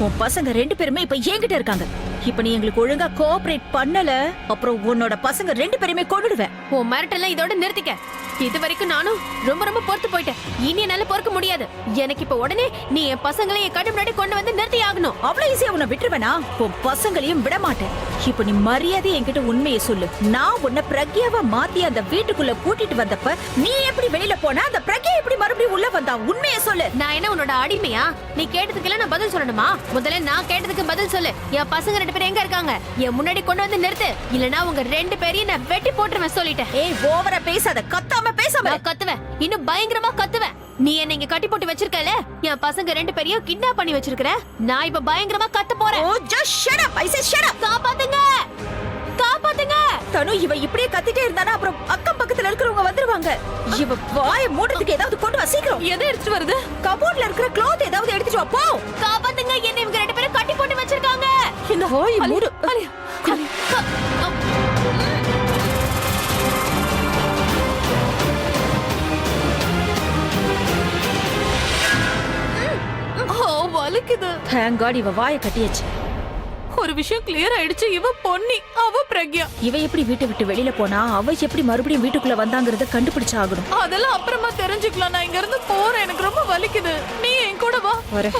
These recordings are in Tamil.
உன் பசங்க 2 பேருமே இப்ப என்கிட்ட இருக்காங்க. இப்ப நீ எங்களுக்கு ஒழுங்கா கோஆபரேட் பண்ணல, அப்புறம் உன்னோட பசங்க 2 பேருமே கொன்னுடுவேன். உன் மிரட்டெல்லாம் இதோட நிறுத்திக்க. இது வரைக்கும் நானும் ரொம்ப ரொம்ப பொறுத்து போயிட்டேன். இனி என்னால பொறுக்க முடியாது. எனக்கு இப்ப உடனே நீ என் பசங்களை என் கண்ணு முன்னாடி கொண்டு வந்து நிறுத்தி ஆகணும். அவ்வளவு ஈஸியா உன்னை விட்டுருவேனா? உன் பசங்களையும் விட மாட்டேன். இப்ப நீ மரியாதை என்கிட்ட உண்மையை சொல்லு. நான் உன்னை பிரக்யாவா மாத்தி அந்த வீட்டுக்குள்ள கூட்டிட்டு வந்தப்ப நீ எப்படி வெளியில போன? அந்த பிரக்யா எப்படி மறுபடியும் உள்ள வந்தா? உண்மையை சொல்லு. நான் என்ன உன்னோட அடிமையா? நீ கேட்டதுக்கெல்லாம் நான் பதில் சொல்லணுமா? முதல்ல நான் கேட்டதுக்கு பதில் சொல்லு. என் பசங்க 2 பேரும் எங்க இருக்காங்க? என் முன்னாடி கொண்டு வந்து நிறுத்து. இல்லனா உங்க 2 பேரையும் நான் வெட்டி போட்டுருவேன் சொல்லிட்டேன். ஏய், ஓவரா பேசாத. கத்தாம பேசாம. நான் கத்துவேன். இன்னும் பயங்கரமா கத்துவேன். நீ என்ன இங்க கட்டி போட்டு வச்சிருக்கல? என் பசங்க 2 பேரையும் கிட்னாப் பண்ணி வச்சிருக்கற. நான் இப்ப பயங்கரமா கத்த போறேன். ஓ, just shut up. I say shut up. காப்பாத்துங்க, காப்பாத்துங்க. தனு, இவ இப்படியே கத்திட்டே இருந்தானா அப்புறம் அக்கம் பக்கத்துல இருக்கிறவங்க வந்துருவாங்க. இவ வாயை மூடுறதுக்கு ஏதாவது கொண்டு வா சீக்கிரம். எதை எடுத்துட்டு வருது? கபோர்ட்ல இருக்கிற க்ளாத் ஏதாவது எடுத்துட்டு வா போ. காப்பாத்துங்க, என்ன இவங்க 2 பேரும் கட்டி போட்டு வச்சிருக்காங்க. இந்த வாயை மூடு. வலிக்குது. Thank God இவ வாயை கட்டியாச்சு. ஒரு விஷயம் கிளியர் ஆயிடுச்சு. இவ பொன்னி, அவ பிரக்யா. இவ எப்படி வீட்டை விட்டு வெளியில போனா, அவ எப்படி மறுபடியும் வீட்டுக்குள்ள வந்தாங்கறத கண்டுபிடிச்சு ஆகணும். அதெல்லாம் அப்புறமா தெரிஞ்சுக்கலாம். நான் இங்க இருந்து போறேன். எனக்கு ரொம்ப வலிக்குது. நீ என் கூட வா. வர.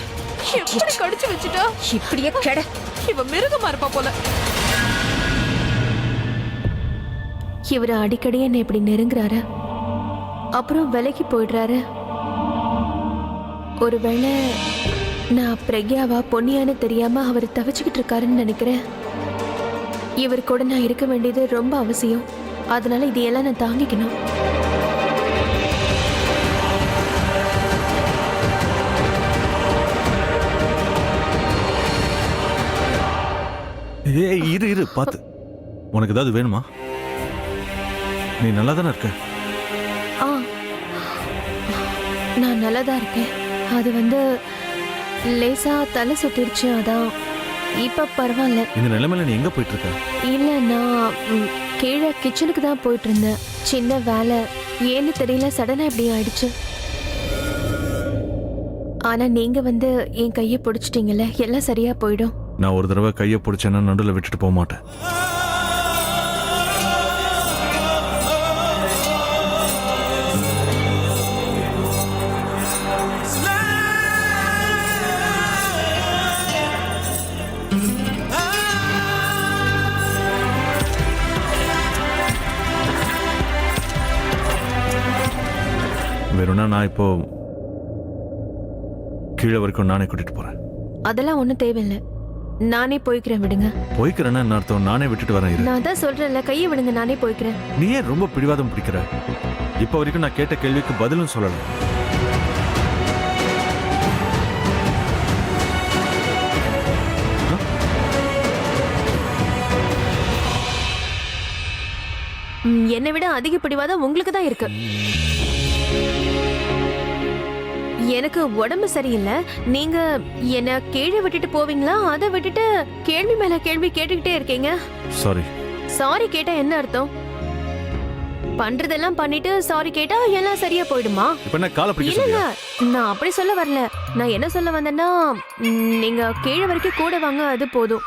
எப்படி கடிச்சு வச்சிட்டா? இப்படியே கெட. இவ மிருகமா இருப்பா போல. இவரு அடிக்கடி என்ன இப்படி நெருங்குறாரு, அப்புறம் விலைக்கு போயிடுறாரு. ஒருவேளை நான் பிரக்யாவா பொன்னியான்னு தெரியாம அவர் தவிச்சுக்கிட்டு இருக்காருன்னு நினைக்கிறேன். இவர் கூட நான் இருக்க வேண்டியது ரொம்ப அவசியம். அதனால இதையெல்லாம் நான் தாங்கிக்கணும். ஏய், இரு பாத்து. உனக்கு ஏதாவது வேணுமா? நீ நல்லா தானே இருக்க? நான் நல்லா தான் இருக்கேன். அது லேசா தலை சுத்திருச்சு. அதான் இப்ப பரவாயில்ல. இந்த நிலைமையில நீ எங்க போயிட்டு இருக்க? இல்ல, நான் கீழே கிச்சனுக்கு தான் போயிட்டு இருந்தேன். சின்ன வேலை, ஏன்னு தெரியல, சடனா இப்படி ஆயிடுச்சு. ஆனா நீங்க என் கையை பிடிச்சிட்டீங்கல்ல, எல்லாம் சரியா போயிடும். நான் ஒரு தடவை கையை பிடிச்சேன்னா நடுவில் விட்டுட்டு போக மாட்டேன். வேணும்னா நான் இப்போ கீழே வரைக்கும் நானே கூட்டிட்டு போறேன். அதெல்லாம் ஒண்ணும் தேவையில்லை. நானே போய்க்கிறேன், விடுங்க. போய்க்கிறேன்னா என்ன அர்த்தம்? நானே விட்டுட்டு வரேன். நான் தான் சொல்றேன்ல, கையை விடுங்க, நானே போய்க்கிறேன். நீ ஏன் ரொம்ப பிடிவாதம் பிடிக்கிற? இப்ப வரைக்கும் நான் கேட்ட கேள்விக்கு பதிலும் சொல்லல. என்னை விட அதிக பிடிவாதம் உங்களுக்கு தான் இருக்கு. எனக்கு உடம்பு சரியில்லை. நீங்க என்ன கீழே விட்டுட்டு போவீங்களா? அதை விட்டுட்டு கேள்வி மேல கேள்வி கேட்டுக்கிட்டே இருக்கீங்க. சாரி. சாரி கேட்டா என்ன அர்த்தம்? பண்றதெல்லாம் பண்ணிட்டு சாரி கேட்டா எல்லாம் சரியா போயிடுமா? இப்ப என்ன கால பிடிக்க இல்ல, சொல்றியா? நான் அப்படி சொல்ல வரல. நான் என்ன சொல்ல வந்தேன்னா, நீங்க கீழே வரைக்கும் கூட வாங்க, அது போதும்.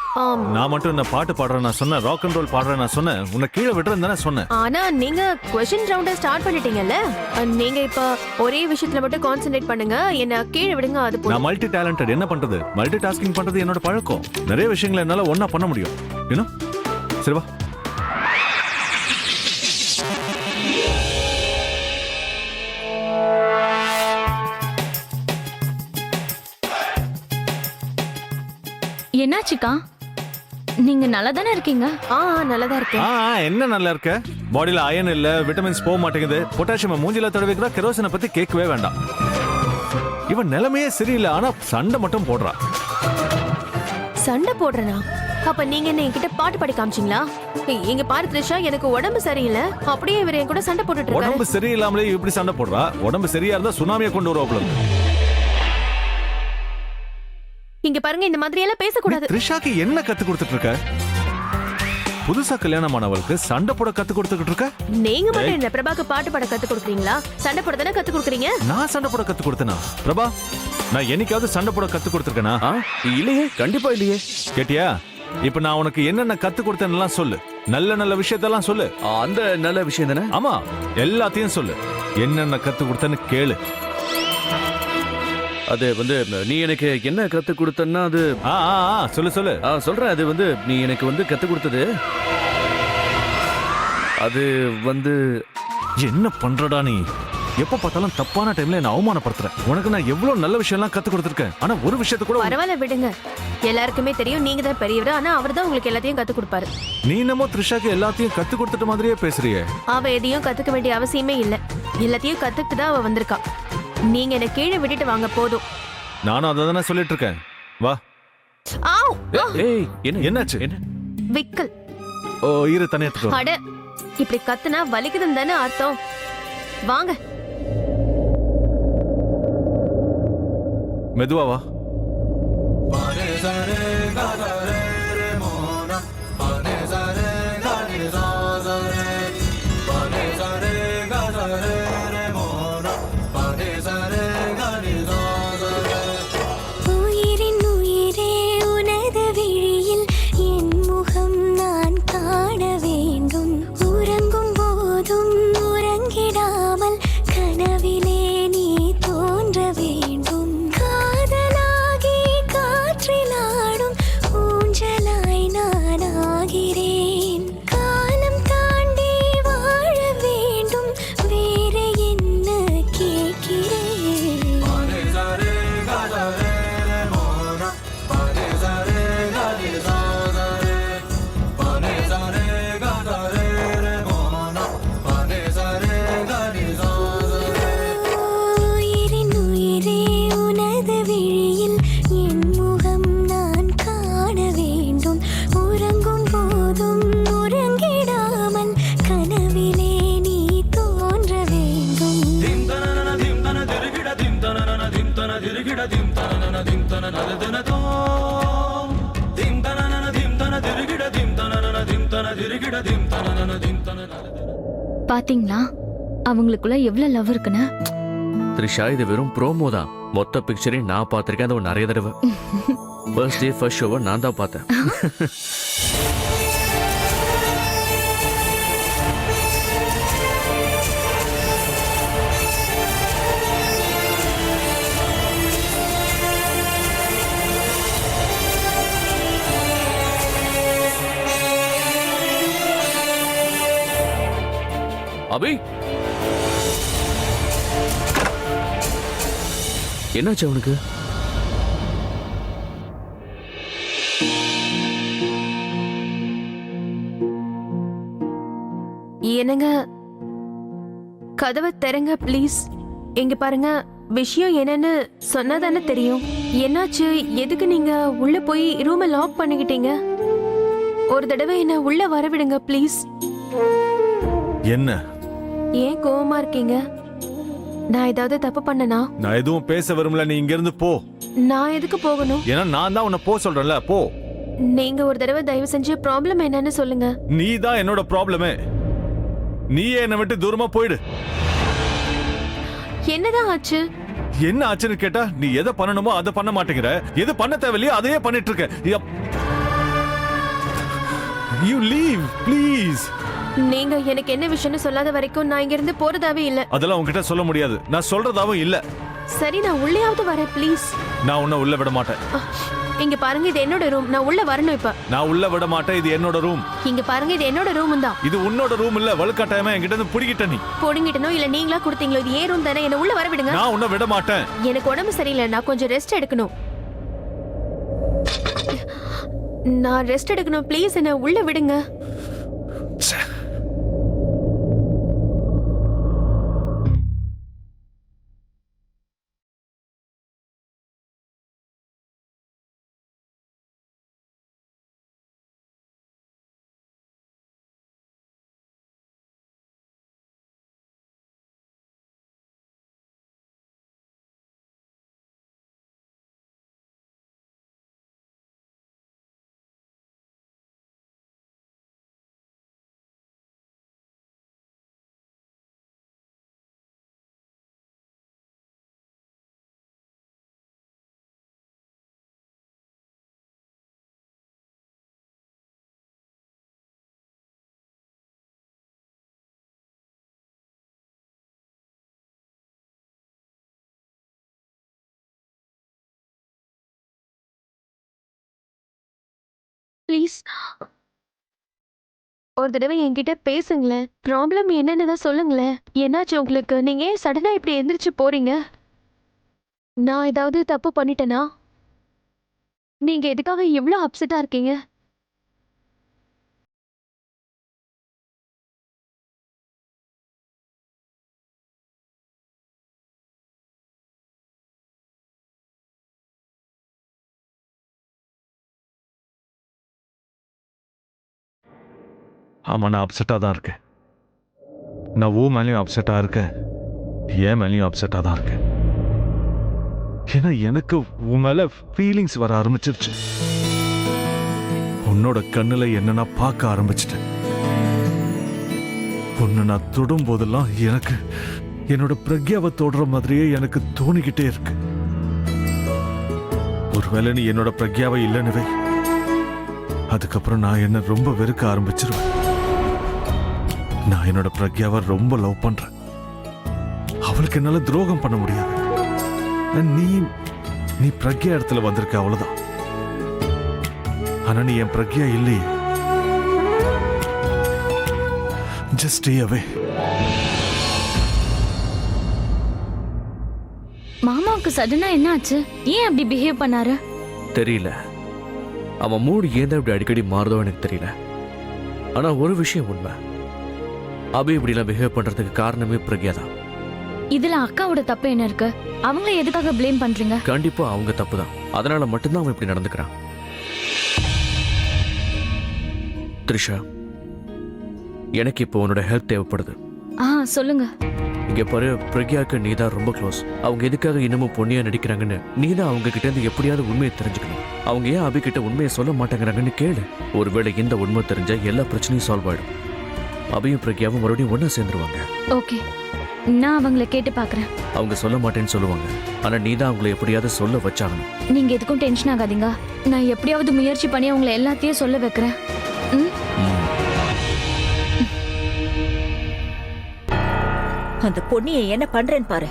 நான் மட்டும் என்ன பாட்டு பாடுறேன் நான் சொன்னேன், ராக் அண்ட் ரோல் பாடுறேன் நான் சொன்னேன், உன்னை கீழே விடுறேன் தானே சொன்னேன். ஆனா நீங்க क्वेश्चन ரவுண்ட ஸ்டார்ட் பண்ணிட்டீங்கல்ல. நீங்க இப்ப ஒரே விஷயத்துல மட்டும் கான்சென்ட்ரேட் பண்ணுங்க, என்ன கீழே விடுங்க, அது போதும். நான் மல்டி டேலண்டட். என்ன பண்றது? மல்டி டாஸ்கிங் பண்றது என்னோட பழக்கம். நிறைய விஷயங்களை என்னால ஒண்ணா பண்ண முடியும். யூனோ? சரி வா. என்னாச்சுக்கா? நீங்க நல்லா தானே இருக்கீங்க? நல்லா தான் இருக்கேன். என்ன நல்லா இருக்க? பாடியில அயன் இல்ல, விட்டமின்ஸ் போக மாட்டேங்குது, பொட்டாசியம் மூஞ்சில தடவிக்கிறா, கெரோசினை பத்தி கேட்கவே வேண்டாம். இவன் நிலைமையே சரியில்லை, ஆனா சண்டை மட்டும் போடுறா. சண்டை போடுறனா? அப்ப நீங்க என்ன என்கிட்ட பாட்டு பாடி காமிச்சீங்களா? இங்க பாரு த்ரிஷா, எனக்கு உடம்பு சரியில்லை, அப்படியே இவர் என் கூட சண்டை போட்டுட்டு இருக்காரு. உடம்பு சரியில்லாமலே இப்படி சண்டை போடுறா? உடம்பு சரியா இருந்தா சுனாமியை கொண்டு வருவாப்ல. இங்க பாருங்க, இந்த மாதிரி எல்லாம் பேசக்கூடாது. த்ரிஷாக்கு என்ன கத்து கொடுத்துட்டு இருக்க? புதுசா கல்யாணமானவளுக்கு சண்டை போட கத்து கொடுத்துக்கிட்டு இருக்க? நீங்க மட்டும் என்ன பிரபாக்கு பாட்டு பாட கத்து கொடுக்குறீங்களா? சண்டை போட தானே கத்து கொடுக்குறீங்க. நான் சண்டை போட கத்து கொடுத்தனா? பிரபா, நான் என்னைக்காவது சண்டை போட கத்து கொடுத்துருக்கேனா? ஆ, இல்லையே, கண்டிப்பா இல்லையே. கேட்டியா? இப்ப நான் உனக்கு என்னென்ன கத்து கொடுத்தேன்னு சொல்லு. நல்ல நல்ல விஷயத்தெல்லாம் சொல்லு. அந்த நல்ல விஷயம் தானே. ஆமா, எல்லாத்தையும் சொல்லு. என்னென்ன கத்து கொடுத்தேன்னு கேளு. அது நீ எனக்கு என்ன கத்து கொடுத்தன்னா அது ஆ ஆ ஆ, சொல்லு சொல்லு. சொல்றேன். அது நீ எனக்கு கத்து கொடுத்தது அது என்ன பண்றடா நீ? எப்ப பார்த்தாலும் தப்பான டைம்ல என்ன அவமானப்படுத்துற. உனக்கு நான் எவ்வளவு நல்ல விஷயம்லாம் கத்து கொடுத்துருக்கேன். ஆனா ஒரு விஷயத்த கூட பரவாயில்ல விடுங்க. எல்லாருக்குமே தெரியும் நீங்க தான் பெரியவர். ஆனா அவர் தான் உங்களுக்கு எல்லாத்தையும் கத்து கொடுப்பாரு. நீ என்னமோ த்ரிஷாக்கு எல்லாத்தையும் கத்து கொடுத்துட்ட மாதிரியே பேசுறியே. அவ எதையும் கத்துக்க வேண்டிய அவசியமே இல்ல. எல்லாத்தையும் கத்துக்கிட்டு தான் அவ வந்திருக்கா. நீங்க என்ன கீழே விட்டுட்டு வாங்க போதும். நானும் அதை தானே சொல்லிட்டு இருக்கேன். வா. ஆவ்! ஏய், என்னாச்சு? என்ன? விக்கல். ஓ, இரு தண்ணி எடுத்துக்கோ. அட, இப்படி கத்துனா வலிக்குதுன்னு தானே அர்த்தம். வாங்க. மெதுவா வா. உயிரின் உயிரே உனது விழியில் என் முகம் நான் காண வேண்டும். உறங்கும் போதும் உறங்கிடாமல் கனவிலே நீ தோன்ற வேண்டும். காதலாகி காற்றிலாடும் ஊஞ்சலாய் நான் ஆகிறேன். காலம் தாண்டி வாழ வேண்டும். வேற என்ன கேட்கிறேன்? உயிரின் உயிரே உனது விழியில் என் முகம் நான் காண வேண்டும். உறங்கும் போதும் உறங்கிடாமல் கனவிலே நீ தோன்ற வேண்டும். பாத்தீங்களா அவங்களுக்குள்ள எவ்வளவு லவ் இருக்குன்னு? த்ரிஷா, இது வெறும் ப்ரோமோ தான். மொத்த பிக்சரையும் நான் பார்த்திருக்கேன். அது நிறைய தடவை. ஃபர்ஸ்ட் டே ஃபர்ஸ்ட் ஷோவை நான் தான் பார்த்தேன். அபி, என்னாச்சு அவனுக்கு? என்னங்க, கதவை திறங்க ப்ளீஸ். இங்க பாருங்க, விஷயம் என்னன்னு சொன்னாதானே தெரியும். என்னாச்சு? எதுக்கு நீங்க உள்ள போய் ரூமை லாக் பண்ணிக்கிட்டீங்க? ஒரு தடவை என்ன உள்ள வரவிடுங்க ப்ளீஸ். என்ன? ஏன் கோவமா இருக்கீங்க? நான் ஏதாவது தப்பு பண்ணனா? நான் எதுவும் பேச விரும்பல. நீ இங்க இருந்து போ. நான் எதுக்கு போகணும்? ஏன்னா நான் தான் உன்னை போ சொல்றேன்ல. போ. நீங்க ஒரு தடவை தயவு செஞ்சு ப்ராப்ளம் என்னன்னு சொல்லுங்க. நீ தான் என்னோட ப்ராப்ளமே. நீயே என்னை விட்டு தூரமா போயிடு. என்னதான் ஆச்சு? என்ன ஆச்சுன்னு கேட்டா நீ எதை பண்ணணுமோ அதை பண்ண மாட்டேங்கிற. எது பண்ண தேவையில்லையோ அதையே பண்ணிட்டு இருக்க. You leave please. நீங்க எனக்கு என்ன விஷயம்னு சொல்லாத வரைக்கும் நான் இங்க இருந்து போறதாவே இல்ல. அதெல்லாம் உன்கிட்ட சொல்ல முடியாது. நான் சொல்றதாவும் இல்ல. சரி, நான் உள்ளேயாவது வரேன் ப்ளீஸ். நான் உன்னை உள்ள விட மாட்டேன். இங்க பாருங்க, இது என்னோட ரூம். நான் உள்ள வரணும் இப்ப. நான் உள்ள விட மாட்டேன். இது என்னோட ரூம். இங்க பாருங்க, இது என்னோட ரூம் தான். இது உன்னோட ரூம் இல்ல. வலுக்கட்டாயமா என்கிட்ட இருந்து புடிக்கிட்ட நீ. போடுங்கிட்டனோ இல்ல நீங்களா கொடுத்தீங்களோ, இது ஏன் ரூம் தானே. என்ன உள்ள வர விடுங்க. நான் உன்னை விட மாட்டேன். எனக்கு உடம்பு சரியில்லை. நான் கொஞ்சம் ரெஸ்ட் எடுக்கணும். நான் ரெஸ்ட் எடுக்கணும் ப்ளீஸ். என்ன உள்ள விடுங்க. ப்ளீஸ் ஒரு தடவை என்கிட்ட பேசுங்களேன். ப்ராப்ளம் என்னன்னு தான் சொல்லுங்களேன். என்னாச்சு உங்களுக்கு? நீங்க ஏன் சடனா இப்படி எந்திரிச்சு போறீங்க? நான் ஏதாவது தப்பு பண்ணிட்டேனா? நீங்க எதுக்காக இவ்ளோ அப்செட்டா இருக்கீங்க? ஆமா, நான் அப்செட்டாக தான் இருக்கேன். நான் ஊ மேலேயும் அப்செட்டாக இருக்கேன், ஏன் மேலேயும் அப்செட்டாக தான் இருக்கேன். ஏன்னா எனக்கு உன் மேல ஃபீலிங்ஸ் வர ஆரம்பிச்சிருச்சு. உன்னோட கண்ணுல என்ன நான் பார்க்க ஆரம்பிச்சிட்டேன். உன்னை நான் தொடும் போதெல்லாம் எனக்கு என்னோட பிரக்யாவை தொடுற மாதிரியே எனக்கு தோணிக்கிட்டே இருக்கு. ஒருவேளை நீ என்னோட பிரக்யாவை இல்லைன்னு வை, அதுக்கப்புறம் நான் என்ன ரொம்ப வெறுக்க ஆரம்பிச்சிருவேன். நான் என்னோட பிரக்யாவை ரொம்ப லவ் பண்றேன். அவளுக்கு என்னால துரோகம் பண்ண முடியாது. நீ நீ பிரக்யா இடத்துல வந்திருக்க, அவ்வளவுதான். ஆனா நீ என் பிரக்யா இல்லையே. Just stay away. மாமாவுக்கு சடனா என்ன ஆச்சு? ஏன் அப்படி பிஹேவ் பண்ணாரு? தெரியல, அவன் மூடு ஏன் தான் இப்படி அடிக்கடி மாறுதோ எனக்கு தெரியல. ஆனா ஒரு விஷயம் உண்மை, அபி இப்படிலாம் பிஹேவ் பண்றதுக்கு காரணமே பிரக்யா தான். இதுல அக்காவோட தப்பு என்ன இருக்கு? அவங்கள எதுக்காக ப்ளேம் பண்றீங்க? கண்டிப்பா அவங்க தப்பு தான். அதனால மட்டும்தான் அவன் இப்படி நடந்துக்கிறான். த்ரிஷா, எனக்கு இப்போ உன்னோட ஹெல்ப் தேவைப்படுது. சொல்லுங்க. இங்க பாரு, பிரக்யாவுக்கு நீ தான் ரொம்ப க்ளோஸ். அவங்க எதுக்காக இன்னமும் பொண்ணியா நடிக்கிறாங்கன்னு நீ தான் அவங்க கிட்ட இருந்து எப்படியாவது உண்மையை தெரிஞ்சுக்கணும். அவங்க ஏன் அபி கிட்ட உண்மையை சொல்ல மாட்டேங்கிறாங்கன்னு கேளு. ஒருவேளை இந்த உண்மை தெரிஞ்சா எல்லா பிரச்சனையும் சால்வ் ஆயிடும். அபியும் பிரக்யாவும் மறுபடியும் ஒன்னா சேர்ந்துருவாங்க. ஓகே, நான் அவங்கள கேட்டு பாக்குறேன். அவங்க சொல்ல மாட்டேன்னு சொல்லுவாங்க, ஆனா நீ தான் அவங்களை எப்படியாவது சொல்ல வச்சாகணும். நீங்க எதுக்கும் டென்ஷன் ஆகாதீங்க. நான் எப்படியாவது முயற்சி பண்ணி அவங்கள எல்லாத்தையும் சொல்ல வைக்கிறேன். அந்த பொண்ணியை என்ன பண்றேன்னு பாரு.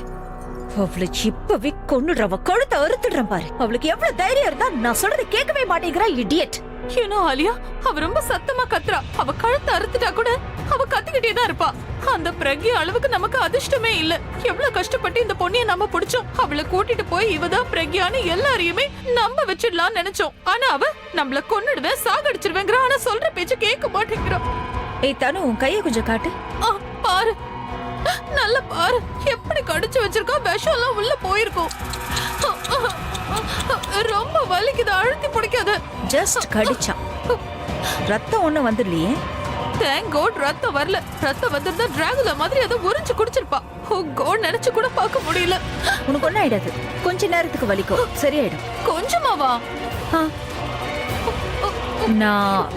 அவளை இப்பவே கொன்னுடுறவ, கழுத்தை அறுத்துடுறேன் பாரு. அவளுக்கு எவ்வளவு தைரியம் இருந்தா நான் சொல்றதை கேட்கவே மாட்டேங்கிறா, இடியட். ஏனோ ஆலியா, அவ ரொம்ப சத்தமா கத்துறா. அவ கழுத்தை அறுத்துட்டா கூட அவ கத்திக்கிட்டே தான் இருப்பா. அந்த பிரக்யா அளவுக்கு நமக்கு அதிர்ஷ்டமே இல்ல. எவ்வளவு கஷ்டப்பட்டு இந்த பொண்ணிய நம்ம பிடிச்சோம். அவளை கூட்டிட்டு போய் இவதான் பிரக்யான்னு எல்லாரையுமே நம்ப வச்சிடலாம்னு நினைச்சோம். ஆனா அவ நம்மள கொன்னுடுவேன், சாகடிச்சிருவேங்கிற. ஆனா சொல்ற பேச்சு கேட்க மாட்டேங்கிறா. ஏய் தனு, உன் கையை கொஞ்சம் காட்டு. பாரு, நல்ல பாரு, எப்படி கடிச்சு வச்சிருக்கா. விஷம் எல்லாம் உள்ள போயிருக்கும். ரொம்ப வலிக்குது, அழுத்தி பிடிக்காத. ஜஸ்ட் கடிச்சான், ரத்தம் ஒண்ணு வந்துடலையே. தேங்க் காட் ரத்தம் வரல. ரத்தம் வந்திருந்தா டிராகுலா மாதிரி அதை உறிஞ்சு குடிச்சிருப்பா. ஓ காட், நினைச்சு கூட பார்க்க முடியல. உனக்கு ஒன்னும் ஆயிடாது, கொஞ்ச நேரத்துக்கு வலிக்கும், சரியாயிடும். கொஞ்சமாவா? நான்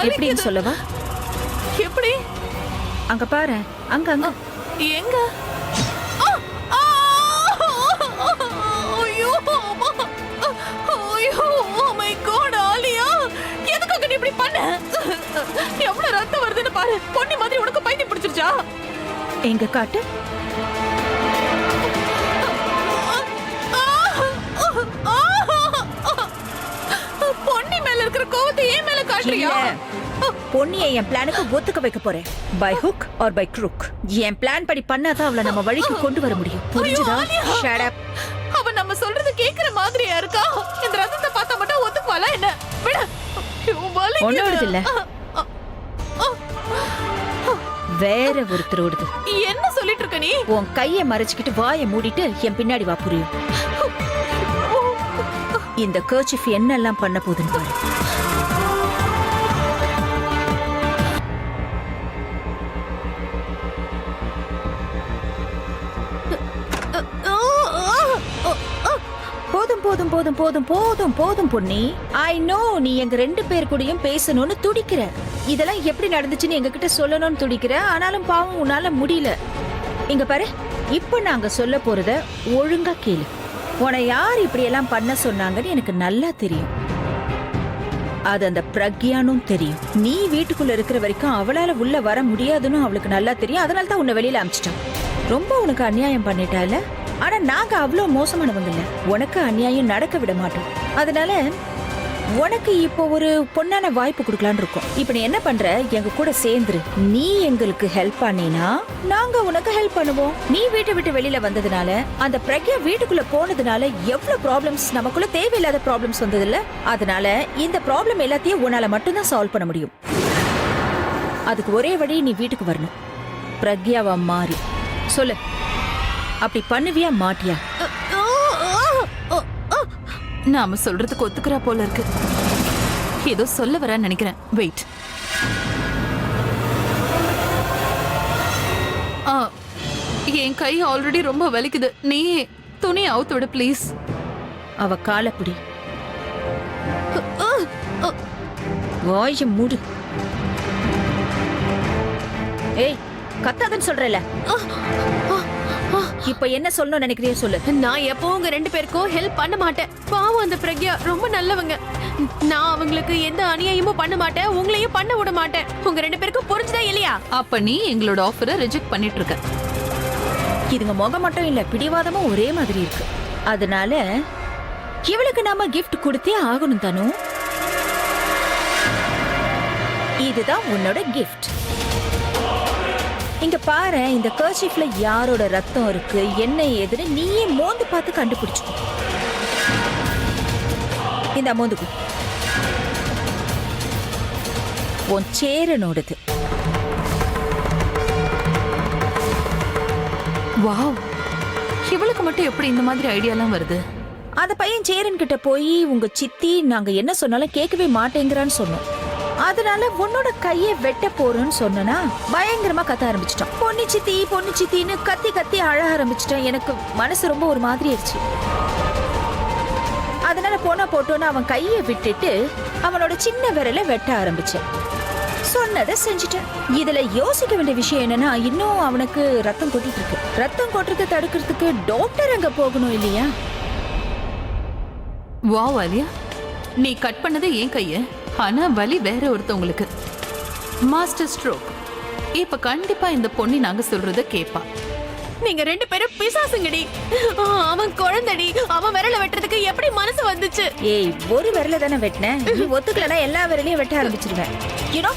எப்படின்னு சொல்லவா? எப்படி? அங்க பாரு, அங்க அங்க. எங்க? ஐயோ ஐயோ, ஓ மை காட் ஆலியா, எதுக்காக நீ இப்படி பண்ண? எவ்வளவு ரத்தம் வருதுன்னு பாரு. பொன்னி மாதிரி உனக்கு பைத்தியம் பிடிச்சிருச்சா? எங்க காட்டு. பொன்னி மேல இருக்கிற கோவத்தை ஏன் மேல காட்டுறியா? பொன்னியை என் பிளானுக்கு ஒத்துக்க வைக்க போறேன். By hook or by crook. என் பிளான் படி பண்ணாதான் அவளை நம்ம வழிக்கு கொண்டு வர முடியும். புரிஞ்சுதா? Shut up. அவ நம்ம சொல்றது கேக்குற மாதிரியா இருக்கா? இந்த ரத்தத்தை பார்த்தா மட்டும் ஒத்துக்குவாளா என்ன? விடு. ஒண்ணு இல்ல, வேற ஒருத்தர் ஓடுது. என்ன சொல்லிட்டு இருக்க நீ? உன் கையை மறைச்சுக்கிட்டு வாயை மூடிட்டு என் பின்னாடி வா, புரியும்? இந்த கர்ச்சிஃப் என்னெல்லாம் பண்ண போகுதுன்னு பாரு. போதும் போதும் போதும் போதும் போதும் போதும் பொன்னி. ஐ நோ நீ எங்க ரெண்டு பேர் கூடயும் பேசணும்னு துடிக்கிற. இதெல்லாம் எப்படி நடந்துச்சுன்னு எங்ககிட்ட சொல்லணும்னு துடிக்கிற. ஆனாலும் பாவம் உன்னால முடியல. இங்க பாரு, இப்ப நாங்க சொல்ல போறத ஒழுங்கா கேளு. உன்னை யார் இப்படி எல்லாம் பண்ண சொன்னாங்கன்னு எனக்கு நல்லா தெரியும். அது அந்த பிரக்யானும் தெரியும். நீ வீட்டுக்குள்ள இருக்கிற வரைக்கும் அவளால உள்ள வர முடியாதுன்னு அவளுக்கு நல்லா தெரியும். அதனால தான் உன்னை வெளியில அனுப்பிச்சிட்டான். ரொம்ப உனக்கு அநியாயம் பண்ணிட்டால. ஆனா நாங்க அவ்வளவு மோசமானவங்க இல்ல. உனக்கு அநியாயம் நடக்க விட மாட்டோம். அதனால உனக்கு இப்போ ஒரு பொண்ணான வாய்ப்பு கொடுக்கலான்னு இருக்கோம். இப்போ நீ என்ன பண்ற, எங்க கூட சேர்ந்துரு. நீ எங்களுக்கு ஹெல்ப் பண்ணினா நாங்க உனக்கு ஹெல்ப் பண்ணுவோம். நீ வீட்டை விட்டு வெளியில வந்ததுனால, அந்த பிரக்யா வீட்டுக்குள்ள போனதுனால எவ்வளவு ப்ராப்ளம்ஸ், நமக்குள்ள தேவையில்லாத ப்ராப்ளம்ஸ் வந்தது இல்ல. அதனால இந்த ப்ராப்ளம் எல்லாத்தையும் உன்னால மட்டும்தான் சால்வ் பண்ண முடியும். அதுக்கு ஒரே வழி, நீ வீட்டுக்கு வரணும். பிரக்யாவா மாறி சொல்லு, அப்படி பண்ணுவியா மாட்டியா? நாம சொல்றதுக்கு ஒத்துக்கிறா போல இருக்கு. ஏதோ சொல்ல வரேன்னு நினைக்கிறேன். வெயிட். என் கை ஆல்ரெடி ரொம்ப வலிக்குது. நீ துணி அவுத்து விடு ப்ளீஸ். அவ காலப்பிடி. வாய மூடு. ஏய், கத்தாதன்னு சொல்றல. இப்ப என்ன சொல்லணும்னு நினைக்கிறியோ சொல்லு. நான் எப்பவும் உங்க 2 பேருக்கும் ஹெல்ப் பண்ண மாட்டேன். பாவம் அந்த பிரக்யா ரொம்ப நல்லவங்க. நான் அவங்களுக்கு எந்த அநியாயமும் பண்ண மாட்டேன், உங்களையும் பண்ண விட மாட்டேன். உங்க 2 பேருக்கும் புரிஞ்சுதா இல்லையா? அப்ப நீ எங்களோட ஆஃபரை ரிஜெக்ட் பண்ணிட்டு இருக்க. இதுங்க முகம் மட்டும் இல்ல, பிடிவாதமும் ஒரே மாதிரி இருக்கு. அதனால இவளுக்கு நாம gift கொடுத்தே ஆகணும் தானோ. இதுதான் உன்னோட gift. இங்க பாரு, இந்த கர்ச்சீஃப்ல யாரோட ரத்தம் இருக்கு, என்ன ஏதுன்னு நீயே மோந்து பார்த்து கண்டுபிடிச்சுக்கோ. இந்த மோந்துக்கு உன் சேரனோடது. வாவ், இவளுக்கு மட்டும் எப்படி இந்த மாதிரி ஐடியாலாம் வருது? அந்த பையன் சேரன் கிட்ட போய், உங்க சித்தி நாங்க என்ன சொன்னாலும் கேட்கவே மாட்டேங்கிறான்னு சொன்னோம். அதனால உன்னோட கையை வெட்ட போறேன்னு சொன்னா பயங்கரமா கத்த ஆரம்பிச்சிட்டான். பொண்ணு சித்தி பொண்ணு சித்தின்னு கத்தி கத்தி அழ ஆரம்பிச்சிட்டான். எனக்கு மனசு ரொம்ப ஒரு மாதிரி ஆயிடுச்சு. அதனால போனா போட்டோன்னு அவன் கையை விட்டுட்டு அவனோட சின்ன விரலை வெட்ட ஆரம்பிச்சேன். சொன்னதை செஞ்சுட்டேன். இதுல யோசிக்க வேண்டிய விஷயம் என்னன்னா, இன்னும் அவனுக்கு ரத்தம் கொட்டிட்டு இருக்கு. ரத்தம் கொட்டுறதை தடுக்கிறதுக்கு டாக்டர் அங்க போகணும் இல்லையா? வாவ் ஆலியா, நீ கட் பண்ணது என் கைய, ஆனா வலி வேற ஒருத்தவங்களுக்கு. Master stroke. இப்ப கண்டிப்பா இந்த பொண்ணு நாங்க சொல்றத கேப்பா. நீங்க 2 பேரும் பிசாசுங்கடி. அவன் குழந்தடி. அவன் விரல வெட்டுறதுக்கு எப்படி மனசு வந்துச்சு? ஏய், ஒரு விரல தானே வெட்டினேன். நீ ஒத்துக்கலனா எல்லா விரலையும் வெட்ட ஆரம்பிச்சிருவேன். யூனோ,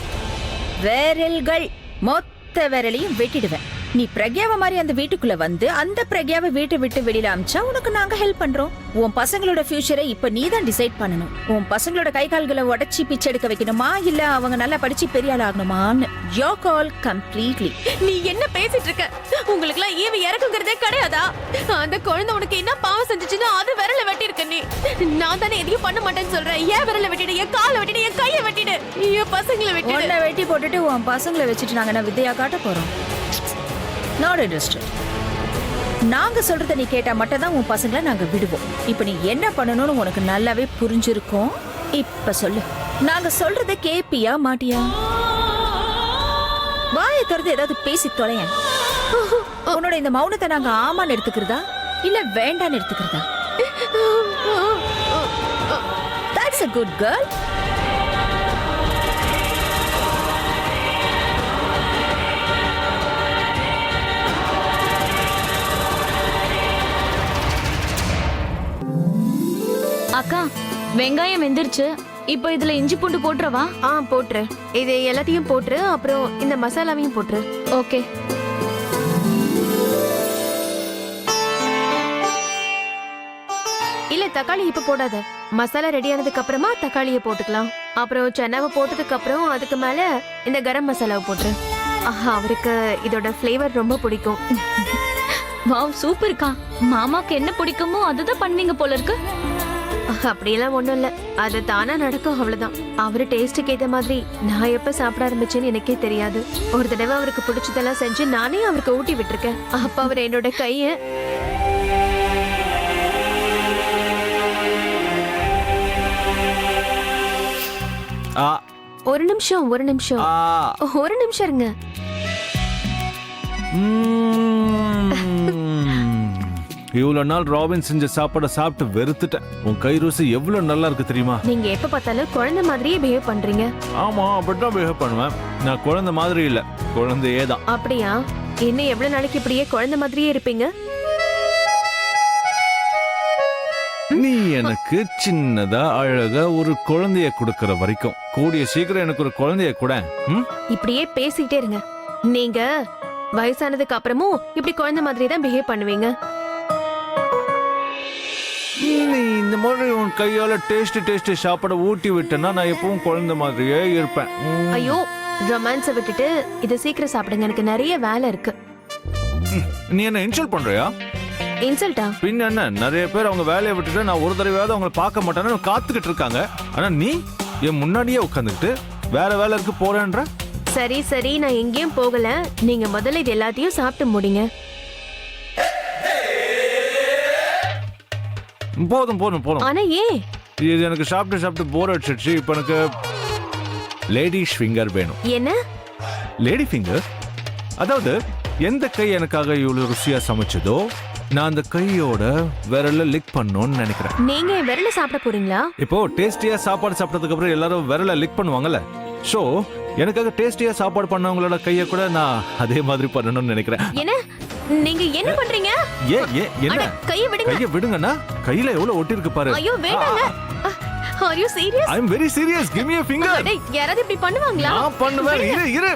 விரல்கள் மொத்த விரலையும் வெட்டிடுவேன். நீ பிரக்யாவை மாதிரி அந்த வீட்டுக்குள்ள வந்து அந்த பிரக்யாவை வீட்டை விட்டு வெளியில அமிச்சா உனக்கு நாங்க ஹெல்ப் பண்றோம். உன் பசங்களோட ஃபியூச்சரை இப்ப நீ தான் டிசைட் பண்ணணும். உன் பசங்களோட கை கால்களை உடைச்சி பிச்சை எடுக்க வைக்கணுமா, இல்ல அவங்க நல்லா படிச்சு பெரிய ஆள் ஆகணுமான்னு. Your call completely. நீ என்ன பேசிட்டு இருக்க? உங்களுக்கு எல்லாம் ஈவு இறக்குங்கிறதே கிடையாதா? அந்த குழந்தை உனக்கு என்ன பாவம் செஞ்சுச்சுன்னா அது விரல வெட்டி இருக்க. நீ நான் தானே எதையும் பண்ண மாட்டேன்னு சொல்றேன். ஏன் விரல வெட்டிடு, என் காலை வெட்டிடு, என் கையை வெட்டிடு, என் பசங்களை வெட்டிடு. உன்னை வெட்டி போட்டுட்டு உன் பசங்களை வச்சுட்டு நாங்க என்ன வித்தையா காட்ட போறோம்? Not interested. நாங்க சொல்றத நீ கேட்டா மட்டும் தான் உன் பசங்களை நாங்க விடுவோம். இப்ப நீ என்ன பண்ணணும்னு உனக்கு நல்லாவே புரிஞ்சிருக்கும். இப்ப சொல்லு, நாங்க சொல்றத கேப்பியா மாட்டியா? வாயை திறந்து ஏதாவது பேசி தொலையன். உன்னோட இந்த மௌனத்தை நாங்க ஆமான்னு எடுத்துக்கிறதா இல்ல வேண்டான்னு எடுத்துக்கிறதா? That's a good girl. அக்கா, வெங்காயம் வெந்துருச்சு. இப்போ இதுல இஞ்சி பூண்டு போட்டுறவா? போட்டுரு. இது எல்லாத்தையும் போட்டுரு. அப்புறம் இந்த மசாலாவையும் போட்டுரு. ஓகே. இல்ல, தக்காளி இப்ப போடாத. மசாலா ரெடி ஆனதுக்கு அப்புறமா தக்காளியை போட்டுக்கலாம். அப்புறம் சென்னாவை போட்டதுக்கு அப்புறம் அதுக்கு மேல இந்த கரம் மசாலாவை போட்டுரு. அவருக்கு இதோட ஃப்ளேவர் ரொம்ப பிடிக்கும். வாவ், சூப்பர்க்கா. மாமாக்கு என்ன பிடிக்குமோ அதுதான் பண்ணுவீங்க போல இருக்கு. அப்படியெல்லாம் ஒண்ணும் இல்ல, அது தானா நடக்கும், அவ்வளவுதான். அவரு டேஸ்டுக்கு ஏத்த மாதிரி நான் எப்ப சாப்பிட ஆரம்பிச்சேன்னு எனக்கே தெரியாது. ஒரு தடவை அவருக்கு பிடிச்சதெல்லாம் செஞ்சு நானே அவருக்கு ஊட்டி விட்டுருக்கேன். அப்ப அவர் என்னோட கைய ஒரு நிமிஷம் இருங்க. இவ்வளவு நாள் ராபின் செஞ்ச சாப்பாடை சாப்பிட்டு வெறுத்துட்டேன். உன் கை ருசி எவ்வளவு நல்லா இருக்கு தெரியுமா? நீங்க எப்ப பார்த்தாலும் குழந்தை மாதிரியே பிஹேவ் பண்றீங்க. ஆமா, அப்படிதான் பிஹேவ் பண்ணுவேன். நான் குழந்தை மாதிரி இல்ல, குழந்தையே தான். அப்படியா? இன்னும் எவ்வளவு நாளைக்கு இப்படியே குழந்தை மாதிரியே இருப்பீங்க? நீ எனக்கு சின்னதா அழகா ஒரு குழந்தைய கொடுக்கற வரைக்கும் கூடிய சீக்கிரம் எனக்கு ஒரு குழந்தைய கூட. இப்படியே பேசிக்கிட்டே இருங்க. நீங்க வயசானதுக்கு அப்புறமும் இப்படி குழந்தை மாதிரி தான் பிஹேவ் பண்ணுவீங்க. நீ இந்த மாதிரி உன் கையால டேஸ்ட் சாப்பாட ஊட்டி விட்டேன்னா நான் எப்பவும் குழந்தை மாதிரியே இருப்பேன். ஐயோ, ரொமான்ஸை விட்டுட்டு இதை சீக்கிரம் சாப்பிடுங்க. எனக்கு நிறைய வேலை இருக்கு. நீ என்ன இன்சல்ட் பண்றியா? இன்சல்ட்டா? பின்ன என்ன, நிறைய பேர் அவங்க வேலையை விட்டுட்டு நான் ஒரு தடவையாவது அவங்கள பார்க்க மாட்டேன்னு காத்துக்கிட்டு இருக்காங்க. ஆனா நீ என் முன்னாடியே உட்காந்துக்கிட்டு வேற வேலை இருக்கு போறேன்ற. சரி சரி, நான் எங்கேயும் போகல. நீங்க முதல்ல இது எல்லாத்தையும் சாப்பிட்டு முடிங்க. போதும் போதும் போதும். ஆனா ஏன்? இது எனக்கு சாப்பிட்டு போர் அடிச்சிடுச்சு. இப்போ எனக்கு லேடிஸ் ஃபிங்கர் வேணும். என்ன லேடி ஃபிங்கர்? அதாவது எந்த கை எனக்காக இவ்வளவு ருசியா சமைச்சதோ நான் அந்த கையோட விரல லிக் பண்ணணும்னு நினைக்கிறேன். நீங்க என் விரல சாப்பிட போறீங்களா? இப்போ டேஸ்டியா சாப்பாடு சாப்பிட்டதுக்கு அப்புறம் எல்லாரும் விரல லிக் பண்ணுவாங்கல்ல. சோ எனக்காக டேஸ்டியா சாப்பாடு பண்ணவங்களோட கைய கூட நான் அதே மாதிரி பண்ணணும்னு நினைக்கிறேன். என்ன நீங்க என்ன பண்றீங்க? என்ன? கையை விடுங்க. கைய விடுங்கண்ணா. கையில எவ்வளவு ஒட்டி இருக்கு பாரு. ஐயோ வேண்டாங்க. Are you serious? I am very serious. Give me a finger. யாராவது இப்படி பண்ணுவாங்களா? நான் பண்ணுவேன். இரு